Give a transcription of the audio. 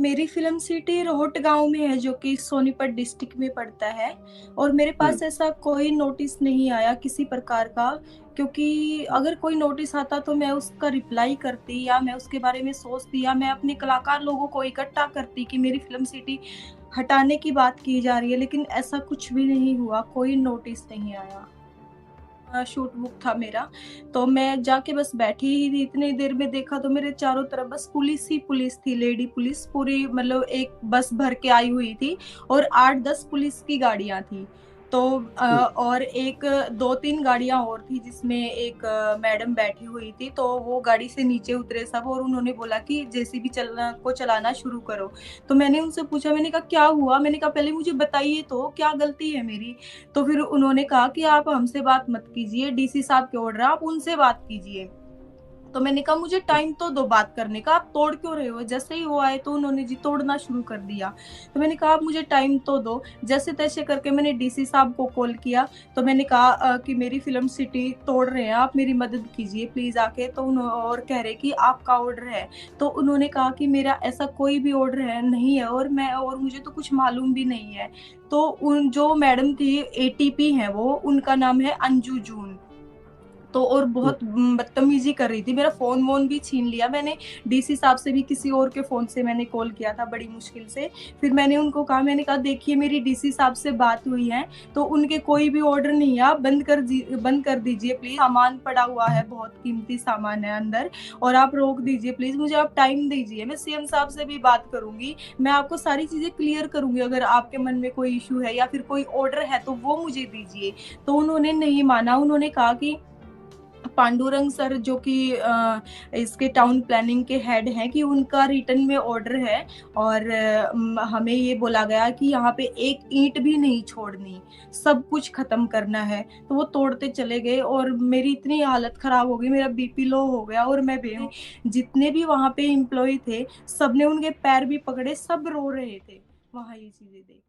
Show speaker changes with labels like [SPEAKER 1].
[SPEAKER 1] मेरी film city Rohat गाँव में है, जो कि सोनीपत डिस्ट्रिक्ट में पड़ता है। और मेरे
[SPEAKER 2] हुँ,
[SPEAKER 1] पास ऐसा कोई नोटिस नहीं आया किसी प्रकार का, क्योंकि अगर कोई नोटिस आता तो मैं उसका रिप्लाई करती, या मैं उसके बारे में सोचती, या मैं अपने कलाकार लोगों को इकट्ठा करती कि मेरी फ़िल्म सिटी हटाने की बात की जा रही है, लेकिन ऐसा कुछ भी नहीं हुआ, कोई नोटिस नहीं आया। शूट बुक था मेरा, तो मैं जाके बस बैठी ही थी, इतनी देर में देखा तो मेरे चारों तरफ बस पुलिस ही पुलिस थी, लेडी पुलिस पूरी, मतलब एक बस भर के आई हुई थी और 8-10 पुलिस की गाड़ियाँ थी। तो
[SPEAKER 2] हुँ।
[SPEAKER 1] और एक 2-3 गाड़ियाँ और थी जिसमें एक मैडम बैठी हुई थी, तो वो गाड़ी से नीचे उतरे सब और उन्होंने बोला कि जेसीबी चलाना शुरू करो। तो मैंने उनसे पूछा, मैंने कहा क्या हुआ? मैंने कहा पहले मुझे बताइए तो क्या गलती है मेरी? तो फिर उन्होंने कहा कि आप हमसे बात मत कीजिए, डीसी साहब के ऑर्डर है, आप उनसे बात कीजिए। तो मैंने कहा मुझे टाइम तो दो बात करने का, आप तोड़ क्यों रहे हो? जैसे ही वो आए तो उन्होंने जी तोड़ना शुरू कर दिया। तो मैंने कहा आप मुझे टाइम तो दो। जैसे-तैसे करके मैंने डीसी साहब को कॉल किया, तो मैंने कहा कि मेरी फ़िल्म सिटी तोड़ रहे हैं, आप मेरी मदद कीजिए प्लीज़ आके। तो और कह रहे कि आपका ऑर्डर है। तो उन्होंने कहा कि मेरा ऐसा कोई भी ऑर्डर है नहीं है, और मुझे तो कुछ मालूम भी नहीं है। तो उन जो मैडम थी, एटीपी हैं वो, उनका नाम है अंजू जून। तो और
[SPEAKER 2] हुँ,
[SPEAKER 1] बहुत बदतमीज़ी कर रही थी, मेरा फ़ोन-वोन भी छीन लिया। मैंने डीसी साहब से भी किसी और के फ़ोन से मैंने कॉल किया था बड़ी मुश्किल से। फिर मैंने उनको कहा, मैंने कहा देखिए मेरी डीसी साहब से बात हुई है, तो उनके कोई भी ऑर्डर नहीं है, आप बंद कर दीजिए प्लीज़। सामान पड़ा हुआ है, बहुत कीमती सामान है अंदर, और आप रोक दीजिए प्लीज़, मुझे आप टाइम दीजिए। मैं सीएम साहब से भी बात करूँगी, मैं आपको सारी चीज़ें क्लियर करूँगी, अगर आपके मन में कोई इश्यू है या फिर कोई ऑर्डर है तो वो मुझे दीजिए। तो उन्होंने नहीं माना, उन्होंने कहा कि पांडुरंग सर, जो कि इसके टाउन प्लानिंग के हेड हैं, कि उनका रिटन में ऑर्डर है, और हमें ये बोला गया कि यहाँ पे एक ईंट भी नहीं छोड़नी, सब कुछ खत्म करना है। तो वो तोड़ते चले गए और मेरी इतनी हालत खराब हो गई, मेरा बीपी लो हो गया, और मैं जितने भी वहाँ पे एम्प्लॉयी थे, सबने उनके पैर भी पकड़े, सब रो रहे थे वहाँ ये चीज़ें देख